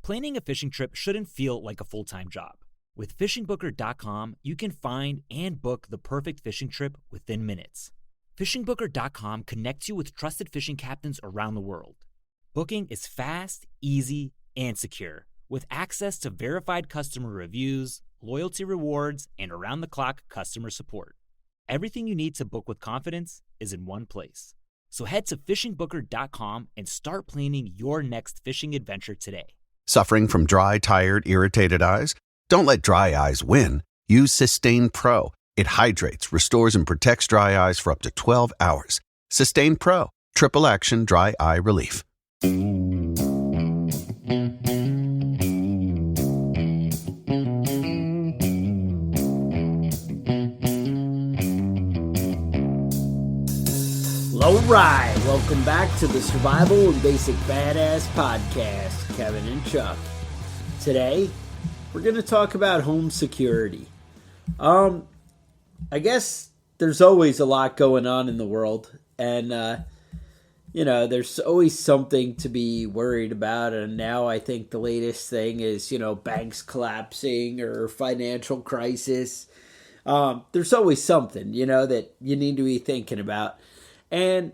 Planning a fishing trip shouldn't feel like a full-time job. With FishingBooker.com, you can find and book the perfect fishing trip within minutes. FishingBooker.com connects you with trusted fishing captains around the world. Booking is fast, easy, and secure, with access to verified customer reviews, loyalty rewards, and around-the-clock customer support. Everything you need to book with confidence is in one place. So head to FishingBooker.com and start planning your next fishing adventure today. Suffering from dry, tired, irritated eyes? Don't let dry eyes win. Use Systane Pro. It hydrates, restores, and protects dry eyes for up to 12 hours. Systane Pro. Triple action dry eye relief. All right, welcome back to the Survival and Basic Badass Podcast, Kevin and Chuck. Today, we're going to talk about home security. I guess there's always a lot going on in the world, and, there's always something to be worried about, and now I think the latest thing is, banks collapsing or financial crisis. There's always something, that you need to be thinking about. And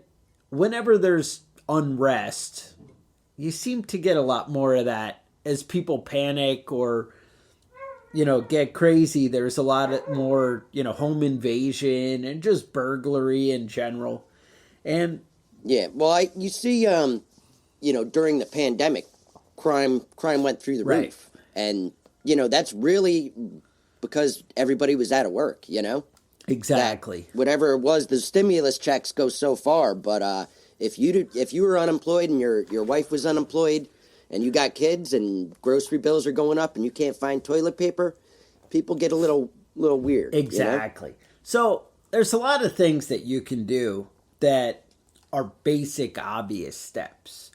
whenever there's unrest, you seem to get a lot more of that as people panic or, get crazy. There's a lot more, home invasion and just burglary in general. And yeah, well, you see, during the pandemic, crime went through the roof. And, that's really because everybody was out of work, Exactly. That whatever it was, the stimulus checks go so far, but if you were unemployed and your wife was unemployed and you got kids and grocery bills are going up and you can't find toilet paper, people get a little weird. Exactly. So there's a lot of things that you can do that are basic, obvious steps.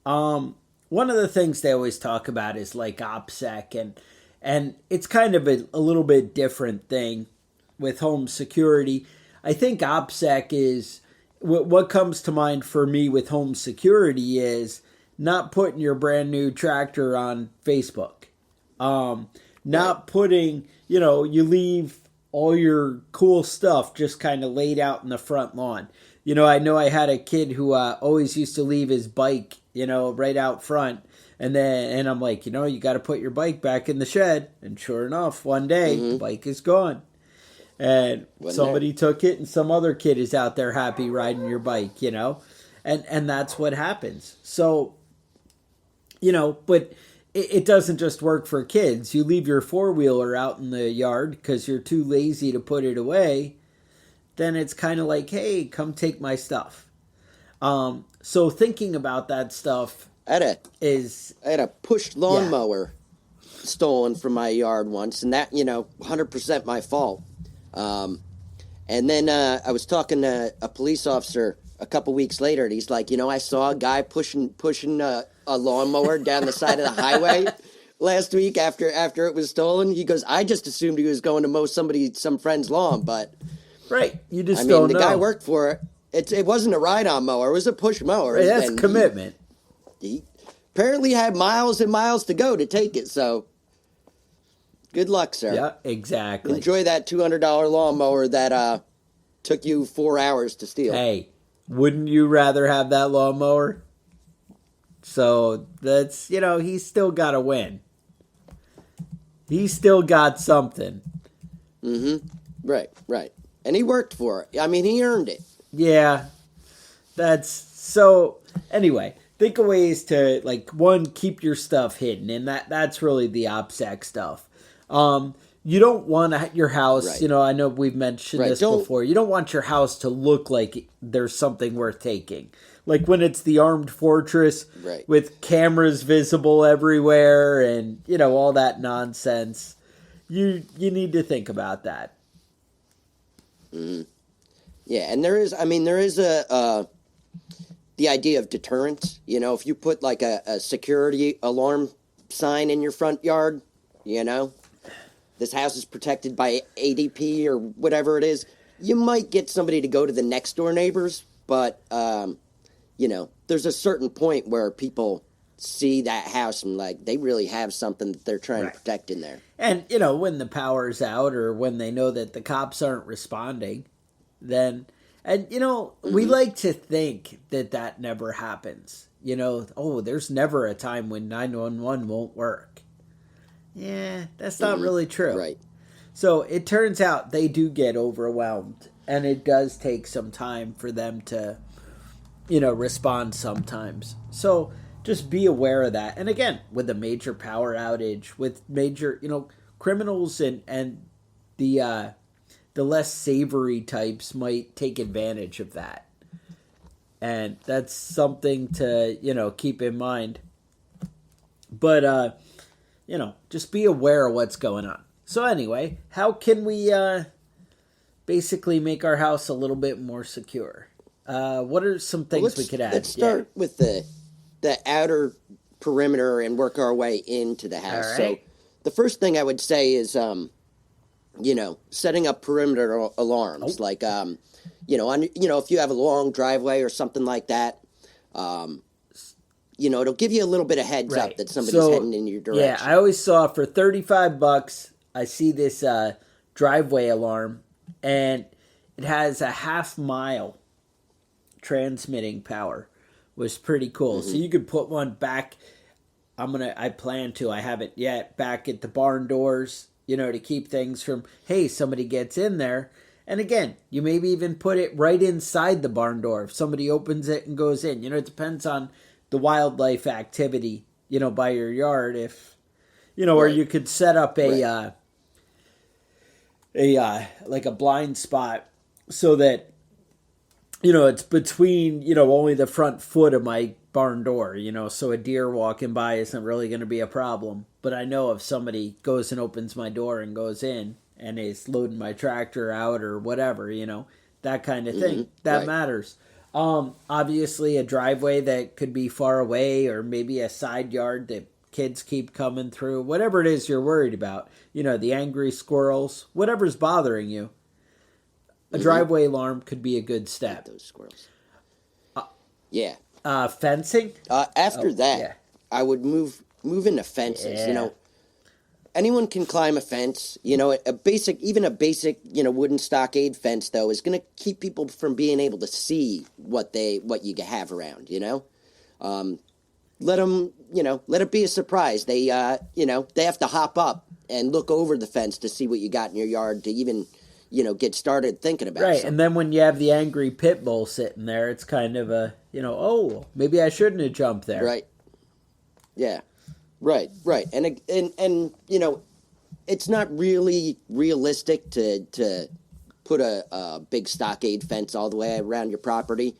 One of the things they always talk about is like OPSEC, and it's kind of a little bit different thing with home security. I think OPSEC is, what comes to mind for me with home security is not putting your brand new tractor on Facebook. Not putting, you leave all your cool stuff just kind of laid out in the front lawn. I know I had a kid who always used to leave his bike, right out front. And I'm like, you got to put your bike back in the shed. And sure enough, one day, the bike is gone. And somebody took it and some other kid is out there happy riding your bike, and that's what happens. So, but it doesn't just work for kids. You leave your four-wheeler out in the yard because you're too lazy to put it away, then it's kind of like, hey, come take my stuff. So thinking about that stuff I had a push lawnmower stolen from my yard once, and that, 100% my fault. And then I was talking to a police officer a couple weeks later, and he's like, I saw a guy pushing a lawnmower down the side of the highway last week after it was stolen. He goes, I just assumed he was going to mow some friend's lawn, but right, you just don't know. The guy worked for it. It wasn't a ride-on mower; it was a push mower. Right, that's commitment. He apparently had miles and miles to go to take it, so. Good luck, sir. Yeah, exactly. Enjoy that $200 lawnmower that took you 4 hours to steal. Hey, wouldn't you rather have that lawnmower? So that's, he's still got to win. He's still got something. Mm-hmm. Right. And he worked for it. I mean, he earned it. Yeah. That's so. Anyway, think of ways to, one, keep your stuff hidden. And that's really the OPSEC stuff. You don't want your house, right. I know we've mentioned this before. You don't want your house to look like there's something worth taking. Like when it's the armed fortress with cameras visible everywhere and, all that nonsense. You need to think about that. Mm-hmm. Yeah, and there is the idea of deterrence. If you put like a security alarm sign in your front yard, this house is protected by ADP or whatever it is, you might get somebody to go to the next door neighbors, but, there's a certain point where people see that house and like they really have something that they're trying Right. to protect in there. And, you know, when the power's out or when they know that the cops aren't responding, then, and, you know, we like to think that that never happens. You know, oh, there's never a time when 911 won't work. Yeah, that's not really true. Right. So it turns out they do get overwhelmed, and it does take some time for them to, you know, respond sometimes. So just be aware of that. And again, with a major power outage, with major, you know, criminals and the less savory types might take advantage of that. And that's something to, you know, keep in mind. But, you know, just be aware of what's going on. So anyway, how can we basically make our house a little bit more secure? What are some things we could add? Let's start with the outer perimeter and work our way into the house. All right. So the first thing I would say is, you know, setting up perimeter alarms. Oh. Like, you know, if you have a long driveway or something like that, you know, it'll give you a little bit of heads up that somebody's heading in your direction. Yeah, I always saw for $35, I see this driveway alarm, and it has a half-mile transmitting power. Was pretty cool. So you could put one back. I plan to. I haven't yet. Back at the barn doors, you know, to keep things from, hey, somebody gets in there. And again, you maybe even put it right inside the barn door if somebody opens it and goes in. You know, it depends on the wildlife activity, you know, by your yard. If, you know, or you could set up a like a blind spot so that, you know, it's between, you know, only the front foot of my barn door, you know, so a deer walking by isn't really going to be a problem. But I know if somebody goes and opens my door and goes in and is loading my tractor out or whatever, you know, that kind of thing, that matters. Obviously a driveway that could be far away, or maybe a side yard that kids keep coming through, whatever it is you're worried about, you know, the angry squirrels, whatever's bothering you. A driveway alarm could be a good step. Those squirrels. Yeah. Fencing? After that, I would move into fences. Yeah. You know, anyone can climb a fence. You know, a basic, you know, wooden stockade fence though is going to keep people from being able to see what you have around. You know, let them. You know, let it be a surprise. They, you know, they have to hop up and look over the fence to see what you got in your yard to even, you know, get started thinking about Right, something. and then when you have the angry pit bull sitting there, it's kind of a, you know, oh, maybe I shouldn't have jumped there. Right. Yeah. Right. And you know, it's not really realistic to put a big stockade fence all the way around your property.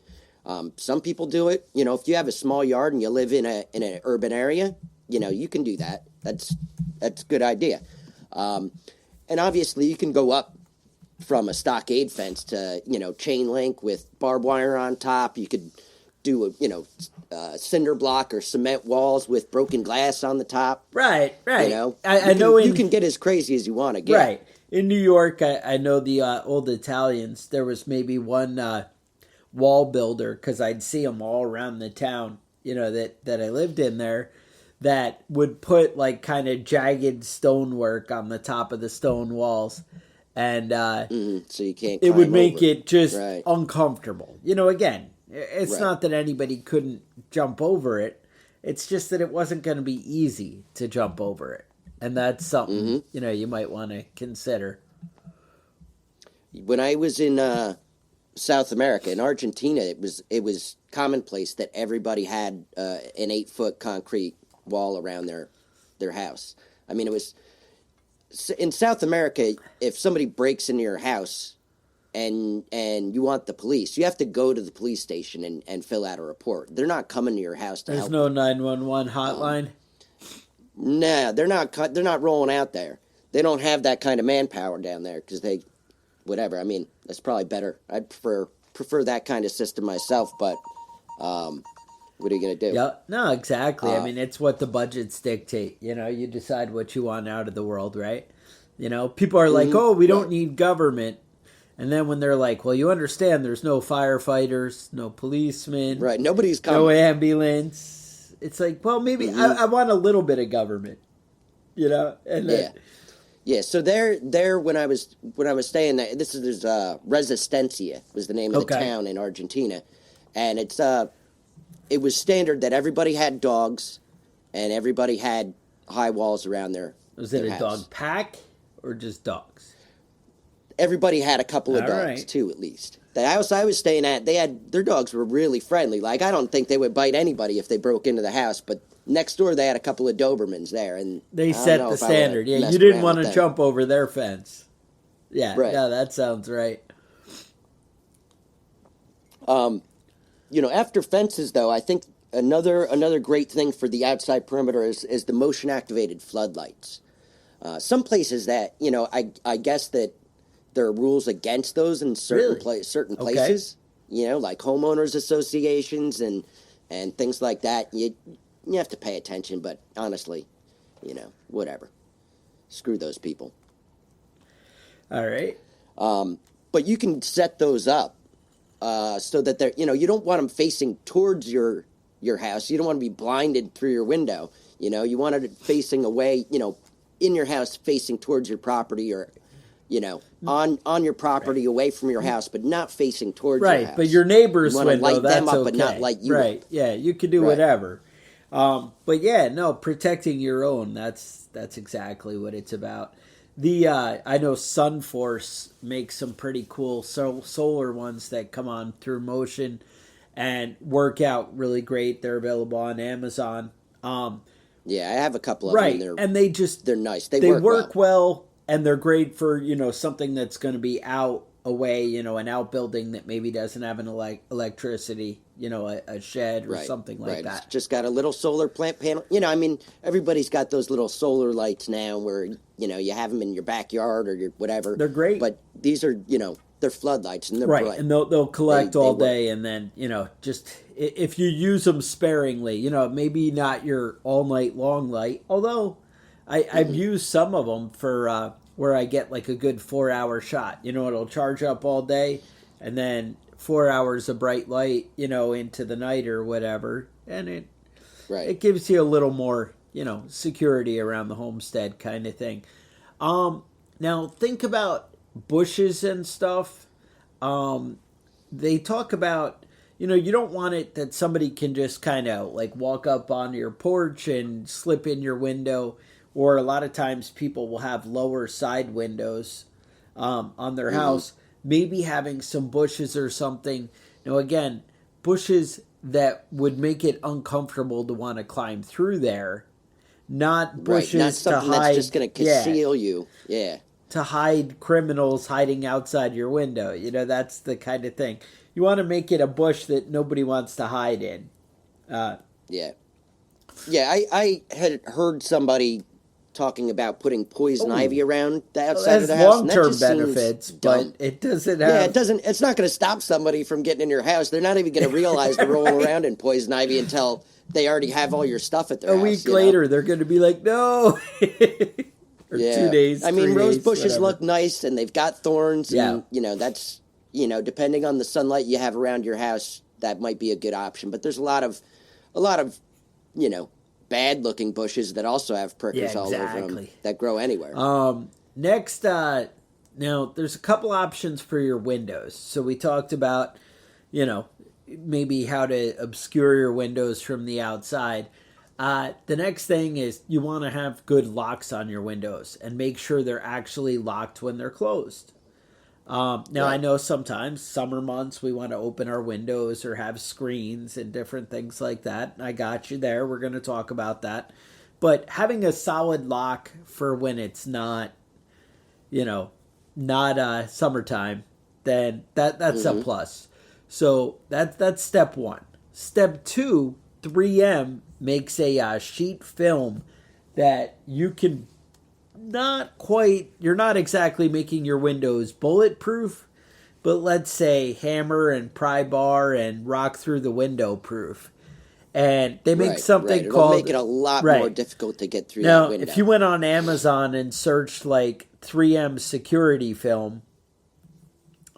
Some people do it. You know, if you have a small yard and you live in an urban area, you know, you can do that. That's a good idea. And obviously you can go up from a stockade fence to, you know, chain link with barbed wire on top. You could do cinder block or cement walls with broken glass on the top. Right. You know, I know you can get as crazy as you want to get. Right. In New York, I know the old Italians, there was maybe one wall builder, because I'd see them all around the town, you know, that I lived in there, that would put like kind of jagged stonework on the top of the stone walls. And So you can't. it would climb make over. it just Right. uncomfortable. You know, again, it's Right. not that anybody couldn't jump over it. It's just that it wasn't going to be easy to jump over it. And that's something, you know, you might want to consider. When I was in South America, in Argentina, it was commonplace that everybody had an 8-foot concrete wall around their house. I mean, it was in South America. If somebody breaks into your house and you want the police, you have to go to the police station and fill out a report. They're not coming to your house to There's help. no 911 hotline. Nah, they're not rolling out there. They don't have that kind of manpower down there because whatever. I mean, that's probably better. I'd prefer that kind of system myself, but what are you going to do? Yeah, no, exactly. I mean, it's what the budgets dictate. You know, you decide what you want out of the world, right? You know, people are like, oh, we don't need government. And then when they're like, well, you understand there's no firefighters, no policemen, Right, nobody's coming. no ambulance. it's like, well, maybe I want a little bit of government, you know? And then, Yeah, so there when I was staying there, there's Resistencia was the name of the town in Argentina, and it was standard that everybody had dogs, and everybody had high walls around their was it a house. dog pack or just dogs? Everybody had a couple of All dogs right. too, at least. The house I was staying at, their dogs were really friendly. Like, I don't think they would bite anybody if they broke into the house, but next door they had a couple of Dobermans there, and They I don't set know the if I would've standard. Yeah, messed you didn't around want with to them. jump over their fence. Yeah, Right. no, that sounds right. You know, after fences, though, I think another great thing for the outside perimeter is the motion activated floodlights. Some places that, you know, I guess that there are rules against those in certain Really? certain Okay. places. You know, like homeowners associations and things like that. You have to pay attention, but honestly, you know, whatever. Screw those people. All right. But you can set those up so that they're, you know, you don't want them facing towards your house. You don't want to be blinded through your window. You know, you want it facing away, you know, in your house facing towards your property, or, you know, on your property away from your house, but not facing towards your Right, house. but your neighbor's You wanna window, light that's them up, okay. but not light you right, up. yeah, you could do Right. whatever. But yeah, no, protecting your own, that's exactly what it's about. I know SunForce makes some pretty cool solar ones that come on through motion and work out really great. They're available on Amazon. Yeah, I have a couple of Right, them. and They're nice. They work well, and they're great for, you know, something that's going to be out away, you know, an outbuilding that maybe doesn't have an electricity, you know, a shed or something like that. It's just got a little solar plant panel. You know, I mean, everybody's got those little solar lights now where, you know, you have them in your backyard or your whatever. They're great. But these are, you know, they're floodlights and they're Right, bright. and they'll collect They all work. day, and then, you know, just if you use them sparingly, you know, maybe not your all night long light. Although I've used some of them for where I get like a good 4-hour shot. You know, it'll charge up all day, and then 4 hours of bright light, you know, into the night or whatever, and it gives you a little more, you know, security around the homestead kind of thing. Now think about bushes and stuff. They talk about, you know, you don't want it that somebody can just kind of like walk up on your porch and slip in your window, or a lot of times people will have lower side windows on their house. Maybe having some bushes or something. Now, again, bushes that would make it uncomfortable to want to climb through there, not bushes not something to hide. that's just going to conceal you. Yeah. To hide criminals hiding outside your window. You know, that's the kind of thing. You want to make it a bush that nobody wants to hide in. Yeah. I had heard somebody talking about putting poison ivy around the outside of the house. And that long-term just seems benefits, dumb. but it doesn't have... Yeah, it doesn't. It's not going to stop somebody from getting in your house. They're not even going to realize to roll around in poison ivy until they already have all your stuff at their A house. week you know? later, they're going to be like, no! Or 2 days, I mean, 3 rose days, bushes whatever. look nice, and they've got thorns. Yeah. And, you know, that's, you know, depending on the sunlight you have around your house, that might be a good option. But there's a lot of, you know, bad-looking bushes that also have prickers all over them exactly. that grow anywhere. Next, now, there's a couple options for your windows. So we talked about, you know, maybe how to obscure your windows from the outside. The next thing is you want to have good locks on your windows and make sure they're actually locked when they're closed. Now, I know sometimes, summer months, we want to open our windows or have screens and different things like that. I got you there. We're going to talk about that. But having a solid lock for when it's not, you know, not summertime, then that's a plus. So that's step one. Step two, 3M makes a sheet film that you can you're not exactly making your windows bulletproof, but let's say hammer and pry bar and rock through the window proof. And they make something It'll called... make it a lot more difficult to get through now, that window. if you went on Amazon and searched like 3M security film,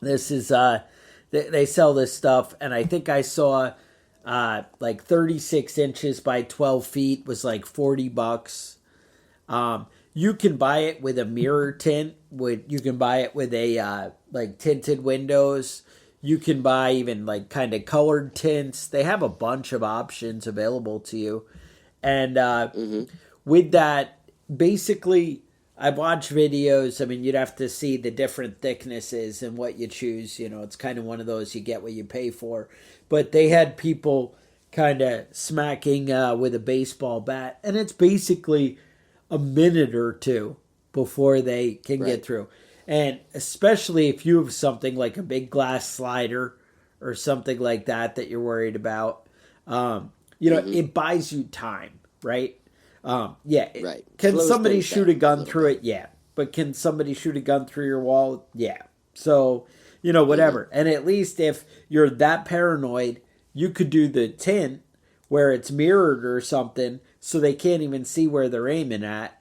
this is... they sell this stuff, and I think I saw like 36 inches by 12 feet was like $40. You can buy it with a mirror tint. You can buy it with a like tinted windows. You can buy even like kind of colored tints. They have a bunch of options available to you. And with that, basically, I've watched videos. I mean, you'd have to see the different thicknesses and what you choose. You know, it's kind of one of those you get what you pay for. But they had people kind of smacking with a baseball bat. And it's basically a minute or two before they can get through. And especially if you have something like a big glass slider or something like that you're worried about, you know, it buys you time, right? Can somebody shoot a gun through it? Yeah. But can somebody shoot a gun through your wall? Yeah. So, you know, whatever. And at least if you're that paranoid, you could do the tint where it's mirrored or something so they can't even see where they're aiming at.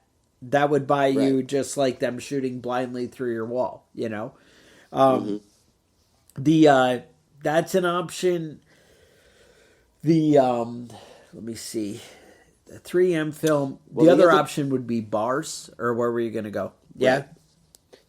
That would buy you just like them shooting blindly through your wall, you know? That's an option. Let me see. The 3M film. The other option would be bars, or where were you going to go? Yeah. Right.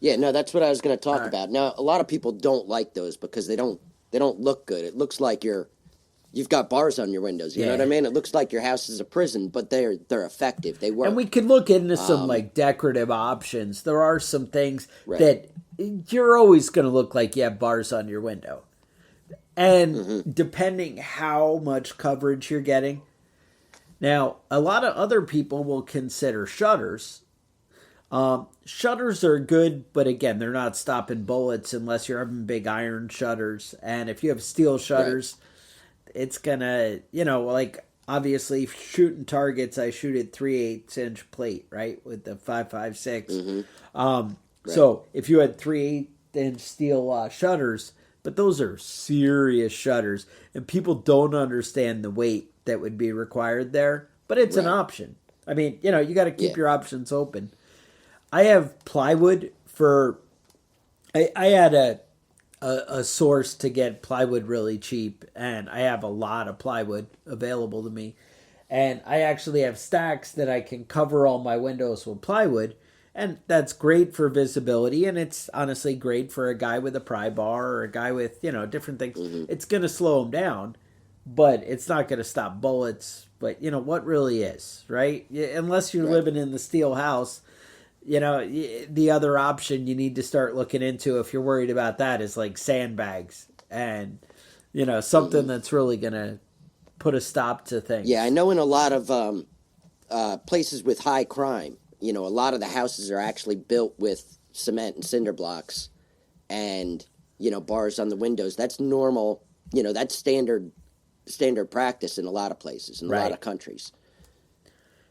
Yeah, no, that's what I was going to talk about. Now, a lot of people don't like those because they don't look good. It looks like you've got bars on your windows. You know what I mean? It looks like your house is a prison, but they're effective. They work. And we could look into some like decorative options. There are some things that you're always going to look like you have bars on your window. And depending how much coverage you're getting. Now, a lot of other people will consider shutters. Shutters are good, but again, they're not stopping bullets unless you're having big iron shutters. And if you have steel shutters, it's gonna, you know, like obviously shooting targets, I shoot at 3/8 inch plate, right, with the 5.56. So if you had 3/8 inch steel shutters, but those are serious shutters, and people don't understand the weight that would be required there. But it's an option. I mean, you know, you got to keep your options open. I have plywood for. I had a source to get plywood really cheap, and I have a lot of plywood available to me. And I actually have stacks that I can cover all my windows with plywood, and that's great for visibility, and it's honestly great for a guy with a pry bar or a guy with, you know, different things. It's going to slow him down, but it's not going to stop bullets. But, you know, what really is, right? Unless you're living in the steel house, you know, the other option you need to start looking into if you're worried about that is like sandbags and, you know, something that's really going to put a stop to things. Yeah, I know in a lot of places with high crime, you know, a lot of the houses are actually built with cement and cinder blocks and, you know, bars on the windows. That's normal, you know, that's standard practice in a lot of places, in a lot of countries.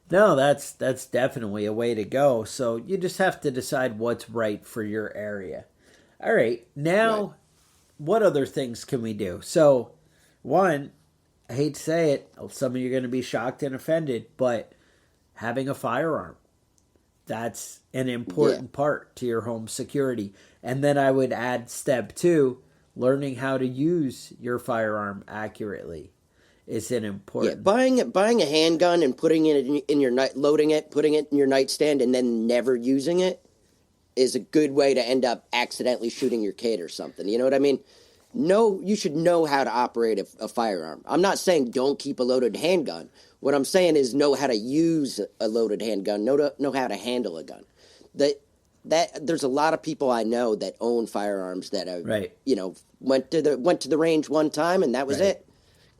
No, that's definitely a way to go. So you just have to decide what's right for your area. All right. Now, what other things can we do? So, one, I hate to say it, some of you are going to be shocked and offended, but having a firearm, that's an important part to your home security. And then I would add step 2, learning how to use your firearm accurately. Is an important. Yeah, buying a handgun and putting it in your putting it in your nightstand, and then never using it is a good way to end up accidentally shooting your kid or something. You know what I mean? No, you should know how to operate a firearm. I'm not saying don't keep a loaded handgun. What I'm saying is know how to use a loaded handgun. Know how to handle a gun. That there's a lot of people I know that own firearms that have you know went to the range one time and that was it.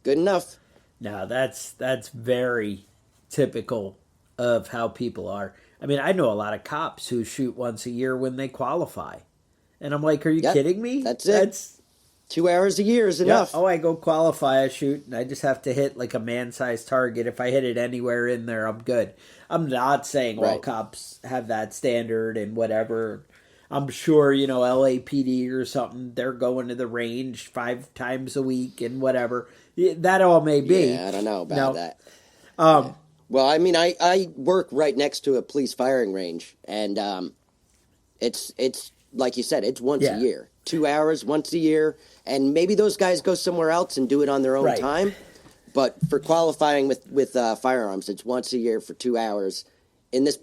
Good enough. No, that's very typical of how people are. I mean, I know a lot of cops who shoot once a year when they qualify. And I'm like, are you kidding me? That's it. 2 hours a year is enough. Oh, I go qualify, I shoot, and I just have to hit like a man-sized target. If I hit it anywhere in there, I'm good. I'm not saying all cops have that standard and whatever. I'm sure, you know, LAPD or something, they're going to the range 5 times a week and whatever. That all may be. Yeah, I don't know about that. Well, I mean, I work right next to a police firing range, and it's like you said, it's once a year. 2 hours, once a year, and maybe those guys go somewhere else and do it on their own time. But for qualifying with firearms, it's once a year for 2 hours in this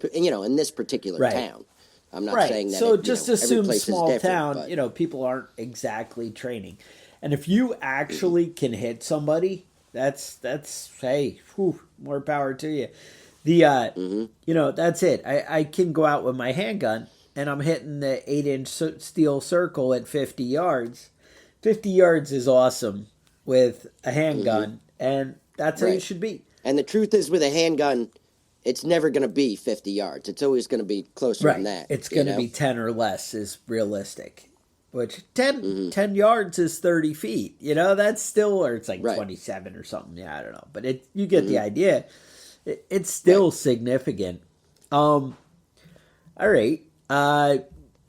particular Right. town. I'm not Right. saying that. So every just place assume is small different, town, but- people aren't exactly training. And if you actually can hit somebody, that's hey, whew, more power to you. The that's it. I can go out with my handgun and I'm hitting the 8-inch steel circle at 50 yards. 50 yards is awesome with a handgun, and that's how you Right. should be. And the truth is, with a handgun, it's never going to be 50 yards. It's always going to be closer than that. It's going to you know? be 10 or less is realistic. Which 10 yards is 30 feet. That's still, or it's like Right. 27 or something. Yeah, I don't know. But you get the idea. It's still significant. All right.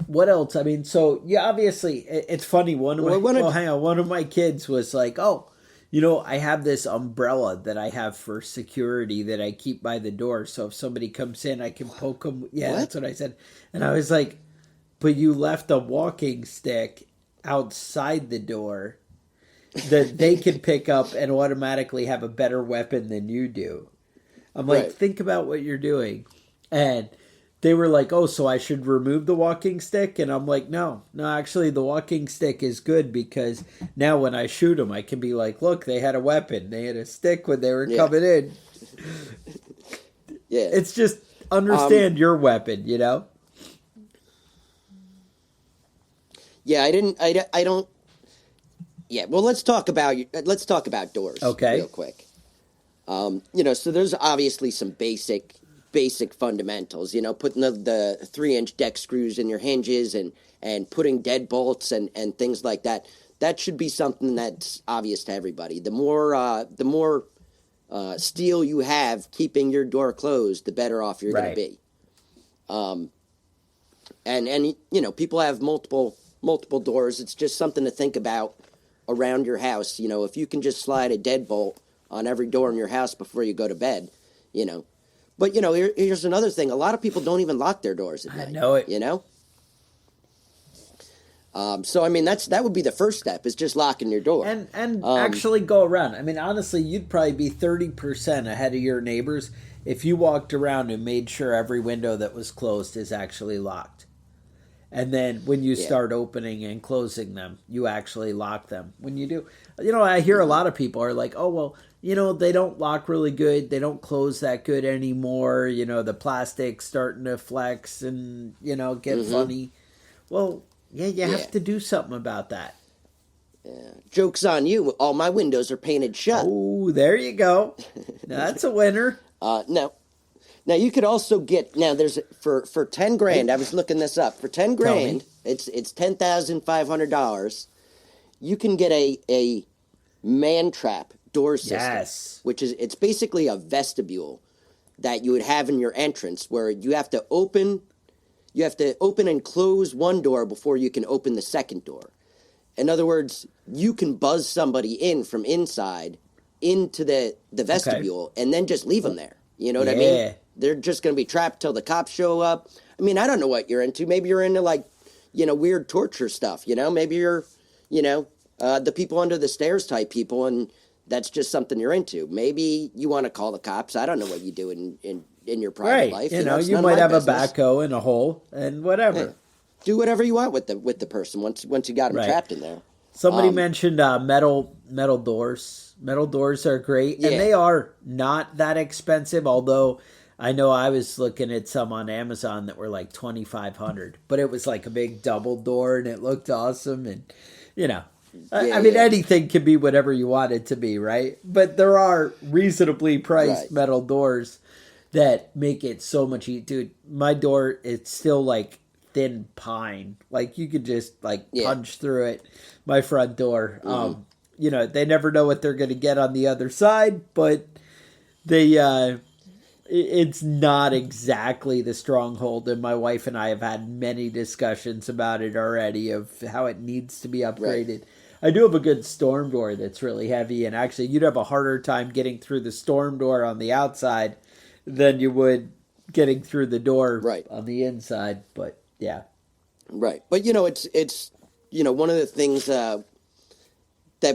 What else? I mean, so yeah, obviously it's funny. One of my kids was like, "Oh, I have this umbrella that I have for security that I keep by the door. So if somebody comes in, I can poke them." Yeah, What? that's what I said. And I was like, "But you left a walking stick outside the door that they can pick up and automatically have a better weapon than you do." I'm like, Right. think about what you're doing. And they were like, "Oh, so I should remove the walking stick?" And I'm like, no, actually the walking stick is good because now when I shoot them, I can be like, look, they had a weapon. They had a stick when they were coming in. Yeah. It's just understand your weapon, Yeah, I don't. Yeah, well, let's talk about doors. Okay. Real quick. So there's obviously some basic fundamentals. Putting the 3-inch deck screws in your hinges and putting deadbolts and things like that. That should be something that's obvious to everybody. The more steel you have keeping your door closed, the better off you're going to be. And people have multiple doors. It's just something to think about around your house. If you can just slide a deadbolt on every door in your house before you go to bed, But here's another thing: a lot of people don't even lock their doors at night. I know it. So I mean, that would be the first step: is just locking your door. And actually go around. I mean, honestly, you'd probably be 30% ahead of your neighbors if you walked around and made sure every window that was closed is actually locked. And then when you start opening and closing them, you actually lock them. When you do, I hear a lot of people are like, "Oh, well, they don't lock really good. They don't close that good anymore. The plastic's starting to flex and, get funny." Well, yeah, you have to do something about that. Yeah. Joke's on you. All my windows are painted shut. Oh, there you go. That's a winner. Now you could also get, there's for $10,000. I was looking this up. For $10,000, it's $10,500. You can get a man trap door system. Yes. It's basically a vestibule that you would have in your entrance where you have to open and close one door before you can open the second door. In other words, you can buzz somebody in from inside into the vestibule and then just leave them there. You know what I mean? They're just going to be trapped till the cops show up. I mean, I don't know what you're into. Maybe you're into weird torture stuff. Maybe you're, the people under the stairs type people, and that's just something you're into. Maybe you want to call the cops. I don't know what you do in your private life. You it's you none of might my have business. a backhoe in a hole and whatever. Yeah. Do whatever you want with the person once you got them trapped in there. Somebody mentioned metal doors. Metal doors are great, and they are not that expensive. Although I know I was looking at some on Amazon that were like $2,500, but it was like a big double door, and it looked awesome. And I mean, anything can be whatever you want it to be, right? But there are reasonably priced metal doors that make it so much easier. Dude, my door, it's still like thin pine. Like you could just punch through it. My front door. They never know what they're going to get on the other side, but it's not exactly the stronghold. And my wife and I have had many discussions about it already of how it needs to be upgraded. Right. I do have a good storm door that's really heavy, and actually you'd have a harder time getting through the storm door on the outside than you would getting through the door on the inside. But yeah. Right. But it's one of the things that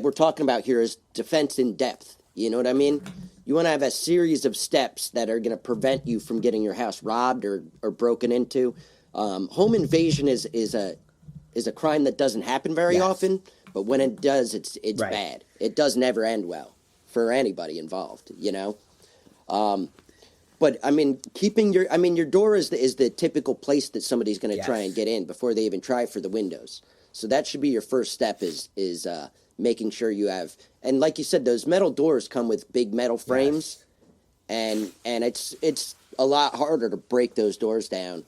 we're talking about here is defense in depth. You know what I mean? You want to have a series of steps that are going to prevent you from getting your house robbed or broken into. Home invasion is a crime that doesn't happen very often, but when it does, it's Right. bad. It does never end well for anybody involved, you know? But I mean, your door is the typical place that somebody's going to try and get in before they even try for the windows. So that should be your first step is making sure you have, and like you said, those metal doors come with big metal frames, and it's a lot harder to break those doors down.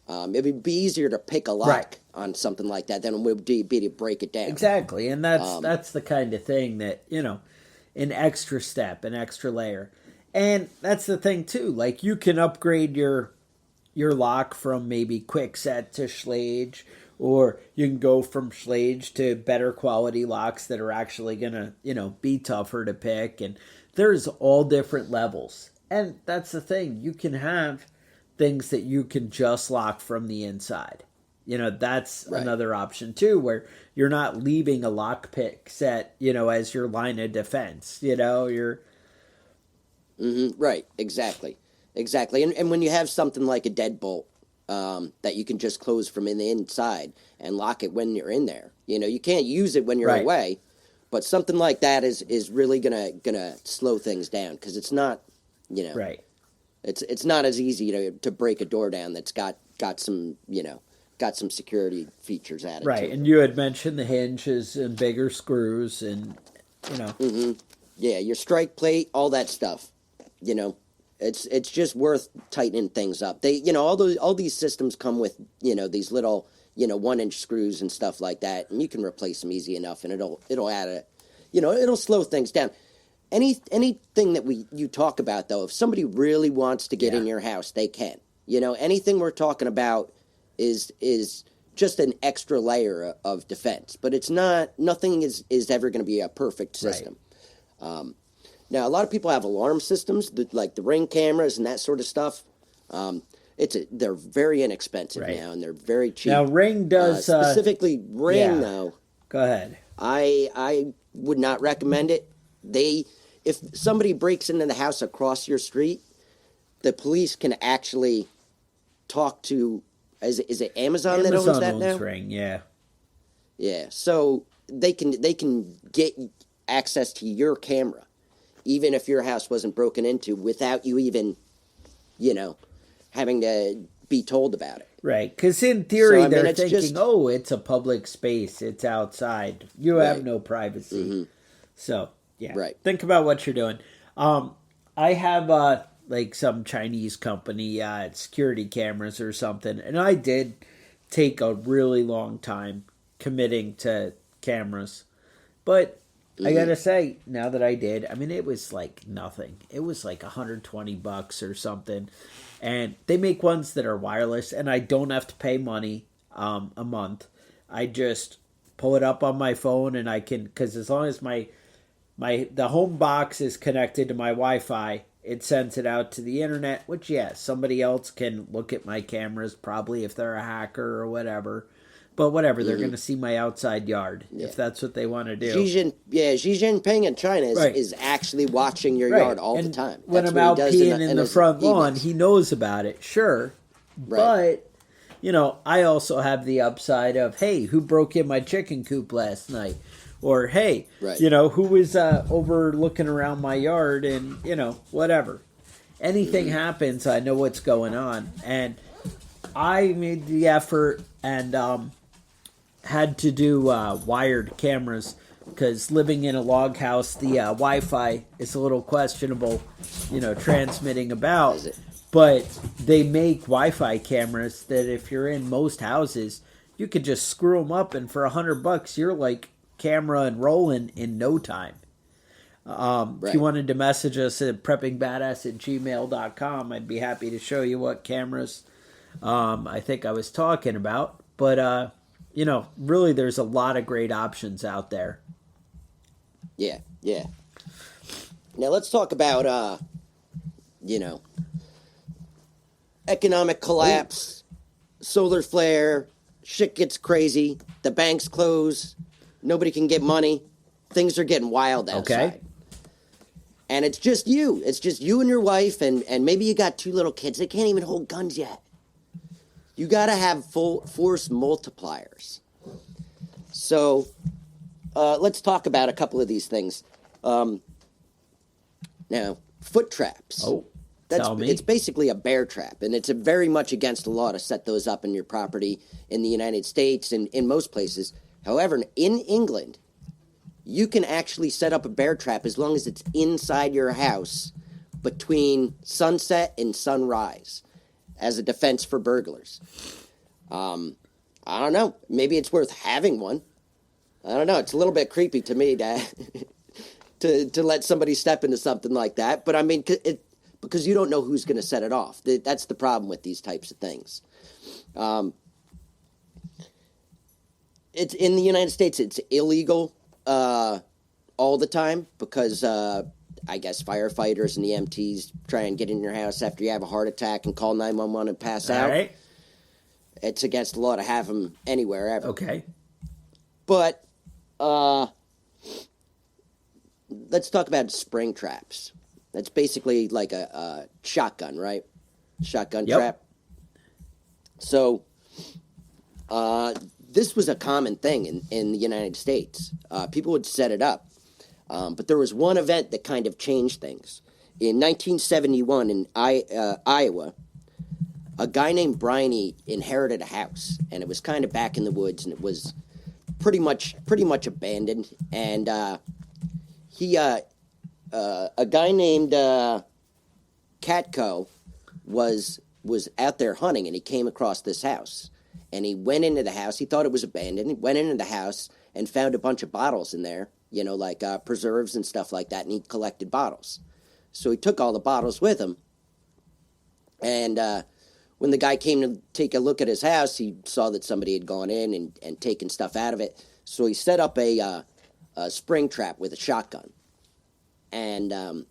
It would be easier to pick a lock on something like that than it would be to break it down. Exactly, and that's the kind of thing that, an extra step, an extra layer. And that's the thing too, like you can upgrade your lock from maybe Kwikset to Schlage, or you can go from Schlage to better quality locks that are actually going to, be tougher to pick. And there's all different levels. And that's the thing. You can have things that you can just lock from the inside. That's another option too, where you're not leaving a lockpick set, as your line of defense. You're... Right, exactly. And when you have something like a deadbolt, that you can just close from in the inside and lock it when you're in there. You can't use it when you're away, but something like that is really gonna slow things down because it's not, it's not as easy to break a door down that's got some security features added. Right, to it. and you had mentioned the hinges and bigger screws and Yeah, your strike plate, all that stuff. It's just worth tightening things up. They, all these systems come with, these little, 1-inch screws and stuff like that, and you can replace them easy enough, and it'll add it'll slow things down. Anything that you talk about though, if somebody really wants to get in your house, they can. Anything we're talking about is just an extra layer of defense, but it's not. Nothing is ever going to be a perfect system. Right. Now, a lot of people have alarm systems, like the Ring cameras and that sort of stuff. They're very inexpensive now, and they're very cheap. Now, Ring does specifically Ring though. Go ahead. I would not recommend it. If somebody breaks into the house across your street, the police can actually talk to. Is it Amazon that owns that now? Ring, yeah. Yeah, so they can get access to your camera, even if your house wasn't broken into, without you even, having to be told about it. Right, because in theory they're thinking, it's a public space, it's outside. You have no privacy. Mm-hmm. So, think about what you're doing. I have some Chinese company security cameras or something, and I did take a really long time committing to cameras, but I gotta say, now that I did, it was like nothing. It was like $120 or something, and they make ones that are wireless, and I don't have to pay money a month. I just pull it up on my phone, and I can, because as long as the home box is connected to my Wi-Fi, it sends it out to the internet, which, somebody else can look at my cameras, probably if they're a hacker or whatever. But whatever, they're going to see my outside yard, if that's what they want to do. Xi Jinping in China is actually watching your yard all the time. When I'm out peeing in the front lawn, he knows about it, sure. Right. But, I also have the upside of, hey, who broke in my chicken coop last night? Or, hey, who was over looking around my yard and, whatever. Anything happens, I know what's going on. And I made the effort and had to do wired cameras because living in a log house, the Wi-Fi is a little questionable, transmitting about. But they make Wi-Fi cameras that if you're in most houses, you could just screw them up, and for $100, you're like camera and rolling in no time. If you wanted to message us at preppingbadass@gmail.com, I'd be happy to show you what cameras I think I was talking about. But, really there's a lot of great options out there. Yeah. Now let's talk about, economic collapse, solar flare, shit gets crazy, the banks close, nobody can get money, things are getting wild outside. And it's just you. It's just you and your wife, and maybe you got 2 little kids. They can't even hold guns yet. You got to have full force multipliers. So let's talk about a couple of these things. Now, foot traps. Oh, tell me. It's basically a bear trap, and it's very much against the law to set those up in your property in the United States and in most places. However, in England, you can actually set up a bear trap as long as it's inside your house between sunset and sunrise as a defense for burglars. I don't know. Maybe it's worth having one. I don't know. It's a little bit creepy to me to let somebody step into something like that. But I mean, because you don't know who's going to set it off. That's the problem with these types of things. It's in the United States. It's illegal all the time because I guess firefighters and EMTs try and get in your house after you have a heart attack and call 911 and pass out. All right. It's against the law to have them anywhere ever. Okay. But let's talk about spring traps. That's basically like a shotgun, right? Shotgun trap. So this was a common thing in the United States. People would set it up. But there was one event that kind of changed things. In 1971 in Iowa, a guy named Briney inherited a house, and it was kind of back in the woods, and it was pretty much abandoned. And a guy named Catco was out there hunting, and he came across this house. And he went into the house. He thought it was abandoned. He went into the house and found a bunch of bottles in there, like preserves and stuff like that, and he collected bottles. So he took all the bottles with him. And when the guy came to take a look at his house, he saw that somebody had gone in and taken stuff out of it. So he set up a spring trap with a shotgun. And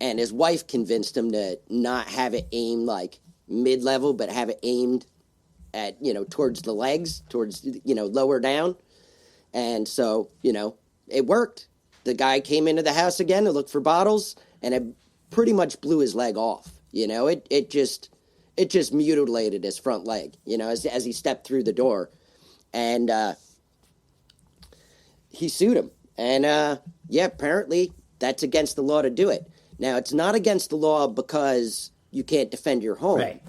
his wife convinced him to not have it aimed like mid-level, but have it aimed at, towards the legs, towards, lower down. And so, it worked. The guy came into the house again to look for bottles, and it pretty much blew his leg off. It just mutilated his front leg, as he stepped through the door. And he sued him. And, apparently that's against the law to do it. Now, it's not against the law because you can't defend your home. Right.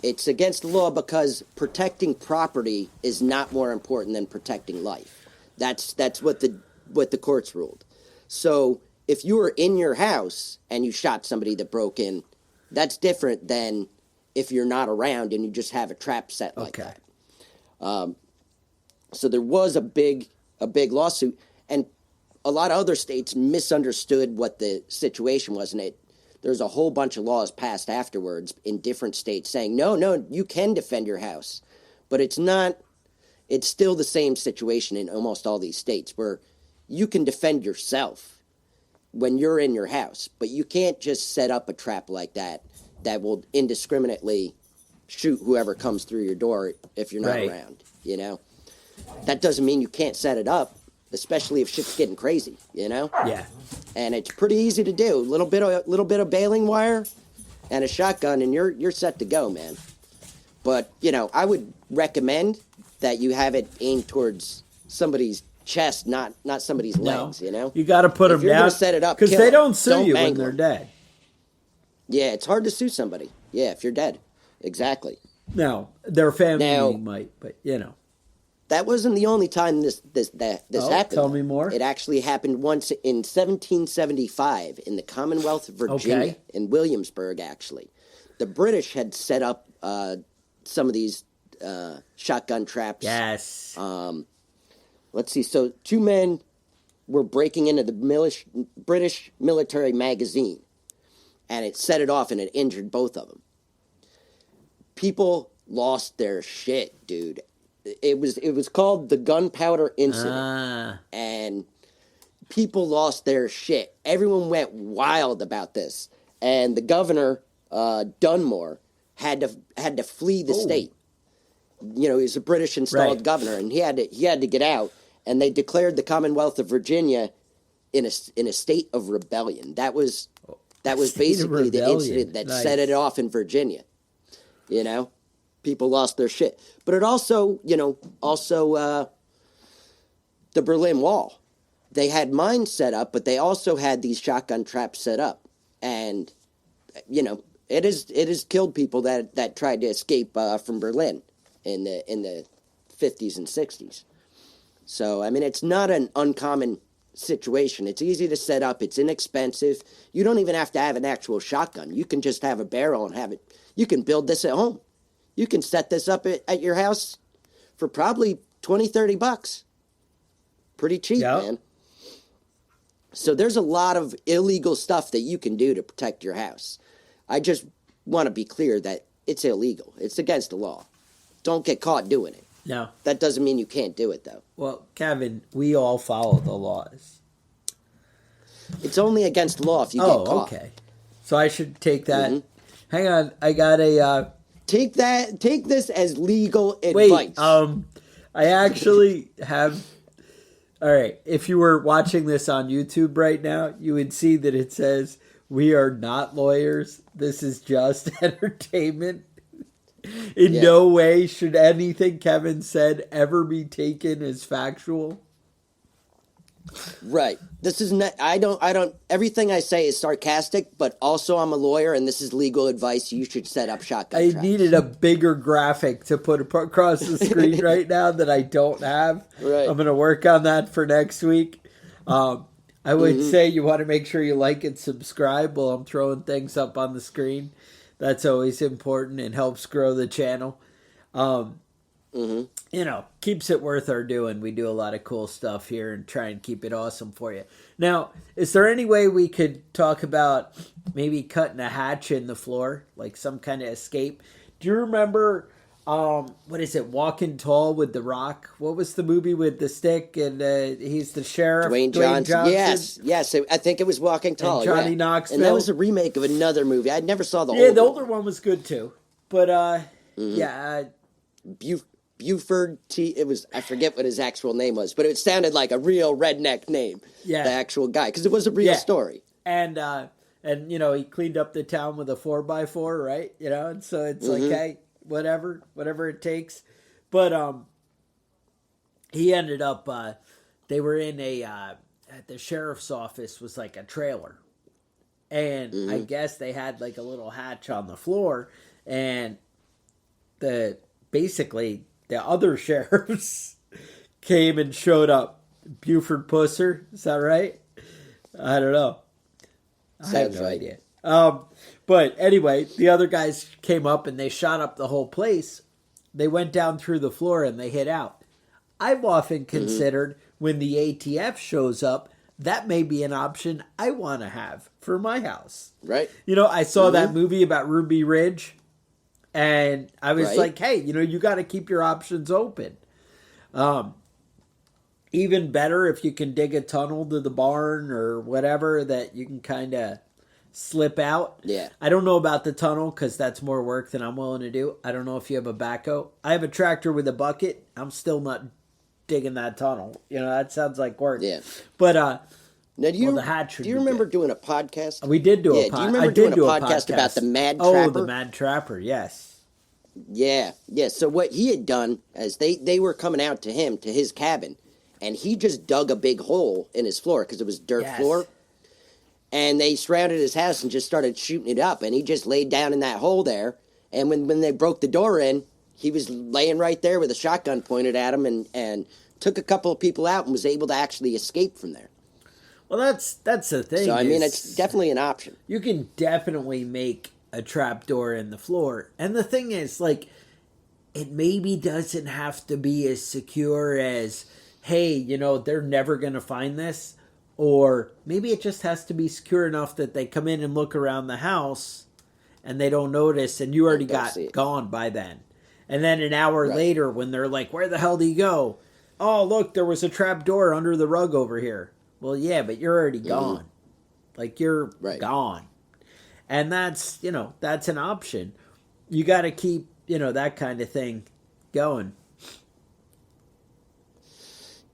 It's against the law because protecting property is not more important than protecting life. That's what the courts ruled. So if you were in your house and you shot somebody that broke in, that's different than if you're not around and you just have a trap set like that. So there was a big lawsuit, and a lot of other states misunderstood what the situation was, and there's a whole bunch of laws passed afterwards in different states saying, no, you can defend your house. But it's still the same situation in almost all these states where you can defend yourself when you're in your house, but you can't just set up a trap like that will indiscriminately shoot whoever comes through your door if you're not around, That doesn't mean you can't set it up, especially if shit's getting crazy, Yeah. And it's pretty easy to do. Little bit of baling wire and a shotgun, and you're set to go, man. But, I would recommend that you have it aimed towards somebody's chest, not somebody's legs, You got to put them down. Set it up because they don't sue you when they're dead. Yeah, it's hard to sue somebody. Yeah, if you're dead. Exactly. No, their family might, but, That wasn't the only time this happened. Tell me more. It actually happened once in 1775 in the Commonwealth of Virginia, in Williamsburg, actually. The British had set up some of these shotgun traps. Yes. Let's see. So 2 men were breaking into the British military magazine, and it set it off, and it injured both of them. People lost their shit, dude. It was called the Gunpowder Incident, and people lost their shit. Everyone went wild about this, and the governor, Dunmore, had to flee the state. He's a British installed governor, and he had to get out. And they declared the Commonwealth of Virginia in a state of rebellion. That was State of basically the rebellion. incident that Nice. set it off in Virginia. You know, people lost their shit. But it also, the Berlin Wall. They had mines set up, but they also had these shotgun traps set up, and it has killed people that tried to escape from Berlin in the 50s and 60s. So I mean, it's not an uncommon situation. It's easy to set up. It's inexpensive. You don't even have to have an actual shotgun. You can just have a barrel and have it. You can build this at home. You can set this up at your house for probably $20-$30. Pretty cheap, Yep. man. So there's a lot of illegal stuff that you can do to protect your house. I just want to be clear that it's illegal. It's against the law. Don't get caught doing it. No. That doesn't mean you can't do it, though. Well, Kevin, we all follow the laws. It's only against the law if you get caught. Oh, okay. So I should take that. Mhm. Hang on. I got a... Take this as legal Wait, advice. I actually have... All right, if you were watching this on YouTube right now, you would see that it says, "We are not lawyers. This is just entertainment." In no way should anything Kevin said ever be taken as factual. Right. This is not, I don't, everything I say is sarcastic, but also I'm a lawyer and this is legal advice. You should set up shotgun I traps. needed a bigger graphic to put across the screen right now that I don't have. Right. I'm going to work on that for next week. I would say you want to make sure you like and subscribe while I'm throwing things up on the screen. That's always important and helps grow the channel. Keeps it worth our doing. We do a lot of cool stuff here and try and keep it awesome for you. Now, is there any way we could talk about maybe cutting a hatch in the floor, like some kind of escape? Do you remember, what is it, Walking Tall with The Rock? What was the movie with the stick and he's the sheriff? Dwayne Johnson. Yes. I think it was Walking Tall. And Johnny yeah. Knoxville. And that was a remake of another movie. I never saw the Yeah, old the one. older one was good too. But, Buford T. I forget what his actual name was, but it sounded like a real redneck name. Yeah. The actual guy, because it was a real story. And he cleaned up the town with a 4x4, right? And so it's like, hey, whatever it takes. But he ended up, they were in at the sheriff's office was like a trailer. And I guess they had like a little hatch on the floor. And basically the other sheriffs came and showed up. Buford Pusser, is that right? I don't know. I have no idea. But anyway, the other guys came up and they shot up the whole place. They went down through the floor and they hid out. I've often considered when the ATF shows up, that may be an option I want to have for my house. Right. I saw that movie about Ruby Ridge. And I was like, hey, you got to keep your options open. Even better if you can dig a tunnel to the barn or whatever that you can kind of slip out. Yeah. I don't know about the tunnel because that's more work than I'm willing to do. I don't know if you have a backhoe. I have a tractor with a bucket. I'm still not digging that tunnel. That sounds like work. Yeah. But now, the hatch should do you be remember good. doing a podcast? We did do a podcast. Do you remember doing a podcast about the Mad Trapper? Oh, the Mad Trapper, yes. Yeah. So what he had done is they were coming out to him, to his cabin, and he just dug a big hole in his floor because it was dirt floor. And they surrounded his house and just started shooting it up, and he just laid down in that hole there. And when they broke the door in, he was laying right there with a shotgun pointed at him and took a couple of people out and was able to actually escape from there. Well, that's the thing. So, I mean, it's definitely an option. You can definitely make a trap door in the floor. And the thing is, like, it maybe doesn't have to be as secure as, hey, they're never going to find this. Or maybe it just has to be secure enough that they come in and look around the house and they don't notice and you already got gone by then. And then an hour later when they're like, where the hell did you go? Oh, look, there was a trap door under the rug over here. Well, yeah, but you're already gone. Like, you're gone. And that's, that's an option. You got to keep, that kind of thing going.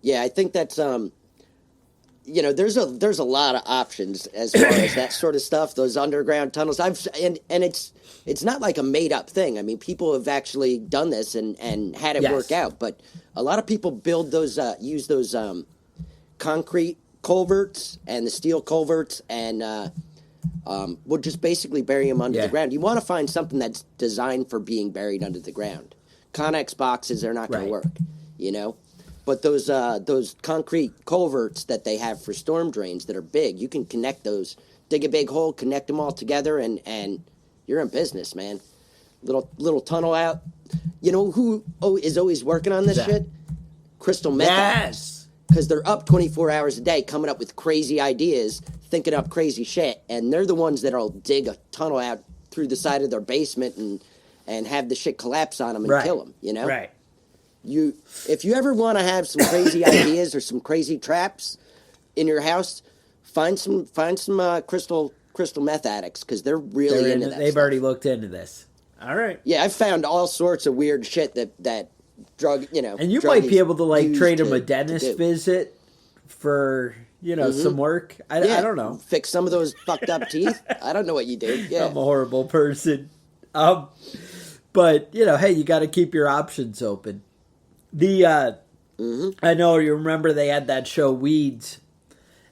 Yeah, I think that's, there's a lot of options as far as that sort of stuff. Those underground tunnels. And it's not like a made up thing. I mean, people have actually done this and had it work out. But a lot of people build those, use those concrete culverts and the steel culverts, and we'll just basically bury them under the ground. You want to find something that's designed for being buried under the ground. Connex boxes are not going to work, But those concrete culverts that they have for storm drains that are big, you can connect those, dig a big hole, connect them all together, and you're in business, man. Little tunnel out. You know who is always working on this shit? Crystal Meth Addicts. Because they're up 24 hours a day coming up with crazy ideas, thinking up crazy shit, and they're the ones that'll dig a tunnel out through the side of their basement and have the shit collapse on them and kill them, Right. If you ever want to have some crazy ideas or some crazy traps in your house, find some crystal meth addicts, because they're really into that. They've stuff. already looked into this. All right. Yeah, I've found all sorts of weird shit that drug, and you might be able to trade them a dentist visit for some work. I don't know. Fix some of those fucked up teeth. I don't know what you do. Yeah, I'm a horrible person. But hey, you got to keep your options open. I know you remember they had that show Weeds,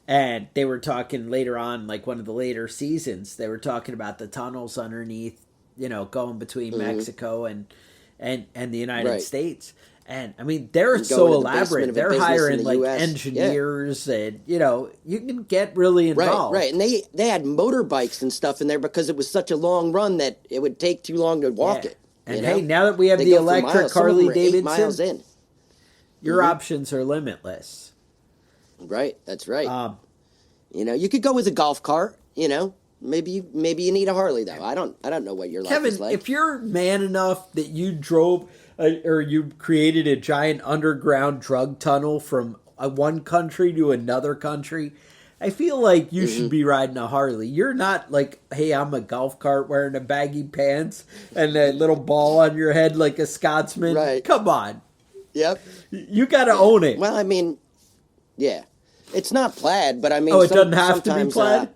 and they were talking later on, like one of the later seasons. They were talking about the tunnels underneath, going between Mexico and the United States. And I mean, they're so elaborate. They're hiring like engineers, and you can get really involved. Right. And they had motorbikes and stuff in there because it was such a long run that it would take too long to walk it. And hey, now that we have the electric Harley Davidson, your options are limitless. Right. That's right. You could go with a golf cart. Maybe you need a Harley though. I don't know what your life is like. Kevin, if you're man enough that you drove or you created a giant underground drug tunnel from one country to another country, I feel like you should be riding a Harley. You're not like, hey, I'm a golf cart wearing a baggy pants and a little ball on your head like a Scotsman. Right. Come on. Yep. You got to own it. Well, I mean, yeah. It's not plaid, but I mean, it doesn't have to be plaid?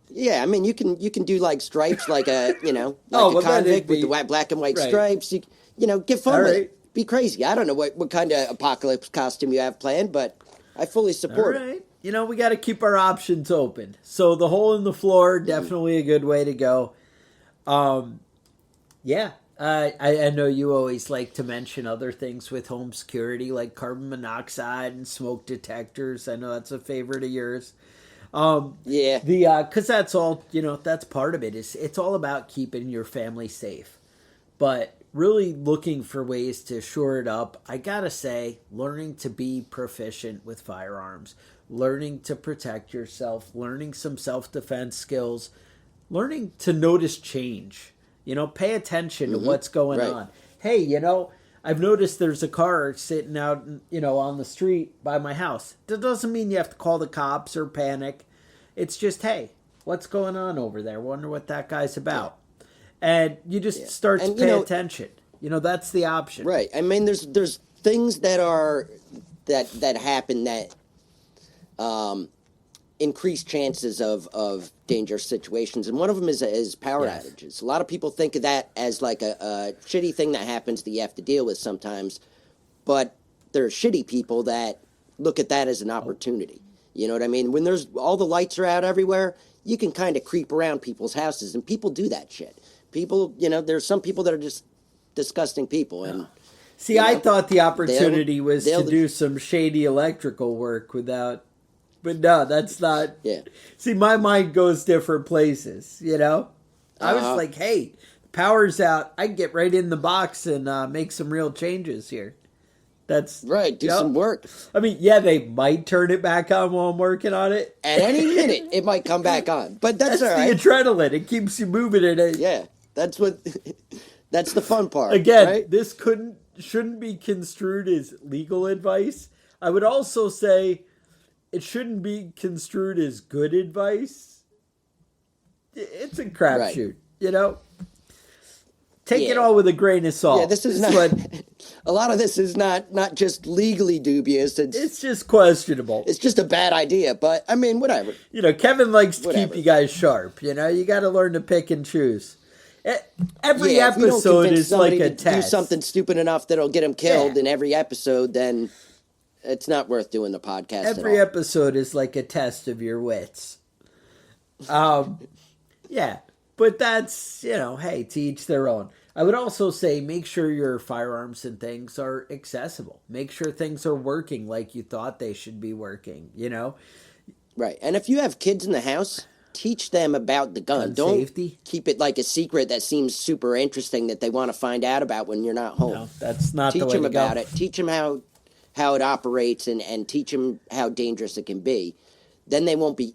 Yeah, I mean, you can do like stripes, like a a convict with the black and white stripes. Get fun with it. Be crazy. I don't know what kind of apocalypse costume you have planned, but I fully support it. We got to keep our options open. So the hole in the floor, definitely a good way to go. Yeah, I know you always like to mention other things with home security, like carbon monoxide and smoke detectors. I know that's a favorite of yours. Because that's all, that's part of it. It's all about keeping your family safe, but really looking for ways to shore it up. I gotta say, learning to be proficient with firearms, learning to protect yourself, learning some self-defense skills, learning to notice change, pay attention to what's going on. Hey, I've noticed there's a car sitting out, on the street by my house. That doesn't mean you have to call the cops or panic. It's just, hey, what's going on over there? Wonder what that guy's about. And you just start to pay attention. That's the option. Right. I mean, there's things that are that happen that increase chances of dangerous situations, and one of them is power outages. A lot of people think of that as like a shitty thing that happens that you have to deal with sometimes, but there are shitty people that look at that as an opportunity. You know what I mean? When there's all the lights are out everywhere, you can kind of creep around people's houses, and people do that shit. People, there's some people that are just disgusting people, and see, I thought the opportunity was to do some shady electrical work without. But no, that's not. Yeah. See, my mind goes different places, I was like, hey, the power's out. I can get right in the box and make some real changes here. That's right. Do some work. I mean, yeah, they might turn it back on while I'm working on it. At any minute, it might come back on. But that's all right. The adrenaline. It keeps you moving. Yeah, that's the fun part. Again, right? This shouldn't be construed as legal advice. I would also say it shouldn't be construed as good advice. It's a crapshoot, Take it all with a grain of salt. Yeah, this is not. a lot of this is not just legally dubious. It's just questionable. It's just a bad idea. But I mean, whatever. Kevin likes to keep you guys sharp. You got to learn to pick and choose. Every episode is like a test. Do something stupid enough that'll get him killed in every episode, then it's not worth doing the podcast. Every episode is like a test of your wits. Yeah, but that's, hey, to each their own. I would also say make sure your firearms and things are accessible. Make sure things are working like you thought they should be working, Right. And if you have kids in the house, teach them about the gun. Don't safety. Keep it like a secret that seems super interesting that they want to find out about when you're not home. No, that's not the way to go. Teach them about it. Teach them how it operates and teach them how dangerous it can be. Then they won't be,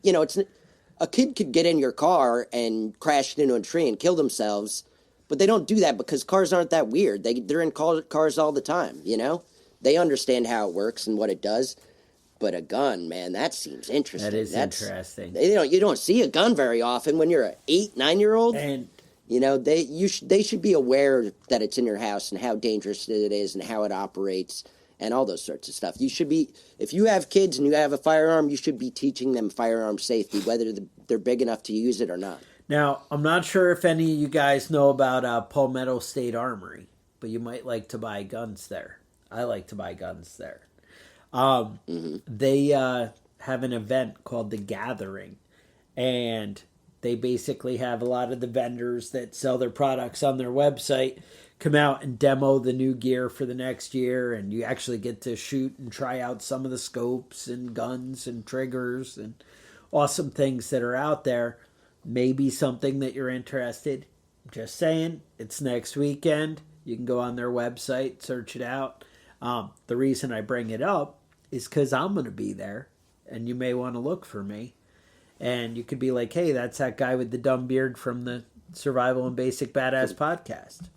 a kid could get in your car and crash into a tree and kill themselves, but they don't do that because cars aren't that weird. They're in cars all the time, They understand how it works and what it does. But a gun, man, that seems interesting. That's interesting. You don't see a gun very often when you're an 8-9-year-old. And they should be aware that it's in your house and how dangerous it is and how it operates and all those sorts of stuff. You should be, if you have kids and you have a firearm, you should be teaching them firearm safety, whether they're big enough to use it or not. Now, I'm not sure if any of you guys know about Palmetto State Armory, but you might like to buy guns there. I like to buy guns there. They have an event called The Gathering, and they basically have a lot of the vendors that sell their products on their website come out and demo the new gear for the next year, and you actually get to shoot and try out some of the scopes and guns and triggers and awesome things that are out there. Maybe something that you're interested. Just saying, it's next weekend. You can go on their website, search it out. The reason I bring it up is because I'm going to be there, and you may want to look for me. And you could be like, hey, that's that guy with the dumb beard from the Survival and Basic Badass podcast.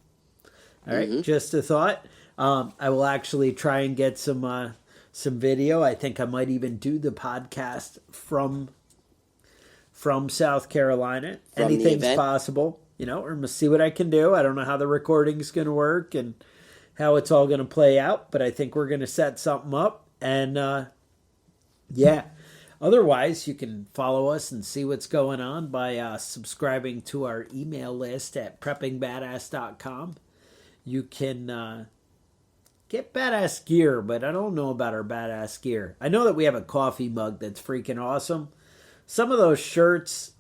All right, just a thought. I will actually try and get some video. I think I might even do the podcast from South Carolina. Anything's possible, or I'm going to see what I can do. I don't know how the recording's going to work and how it's all going to play out, but I think we're going to set something up. And, otherwise, you can follow us and see what's going on by subscribing to our email list at preppingbadass.com. You can get badass gear, but I don't know about our badass gear. I know that we have a coffee mug that's freaking awesome. Some of those shirts,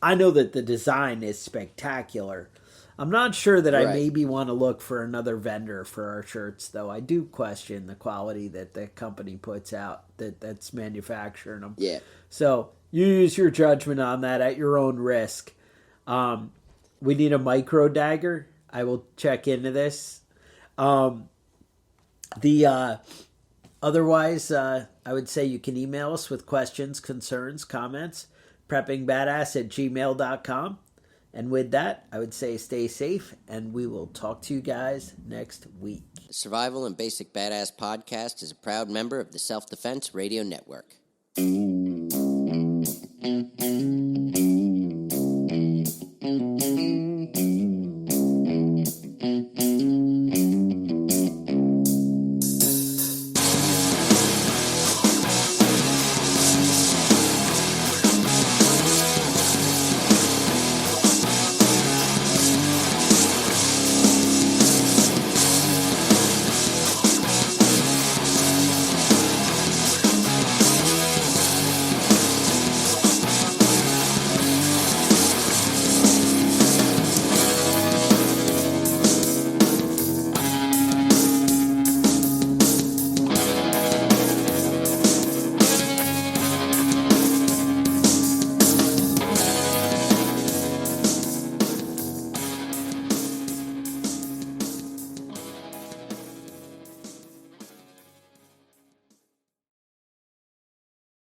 I know that the design is spectacular. I'm not sure that I maybe want to look for another vendor for our shirts, though. I do question the quality that the company puts out that's manufacturing them. Yeah. So you use your judgment on that at your own risk. We need a micro dagger. I will check into this. Otherwise, I would say you can email us with questions, concerns, comments, preppingbadass@gmail.com. And with that, I would say stay safe, and we will talk to you guys next week. The Survival and Basic Badass podcast is a proud member of the Self-Defense Radio Network.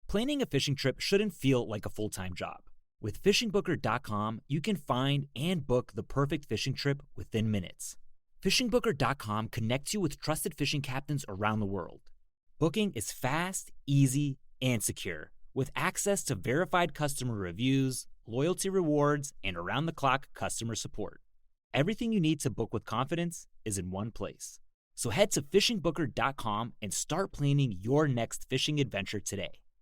Planning a fishing trip shouldn't feel like a full-time job. With FishingBooker.com, you can find and book the perfect fishing trip within minutes. FishingBooker.com connects you with trusted fishing captains around the world. Booking is fast, easy, and secure, with access to verified customer reviews, loyalty rewards, and around-the-clock customer support. Everything you need to book with confidence is in one place. So head to fishingbooker.com and start planning your next fishing adventure today.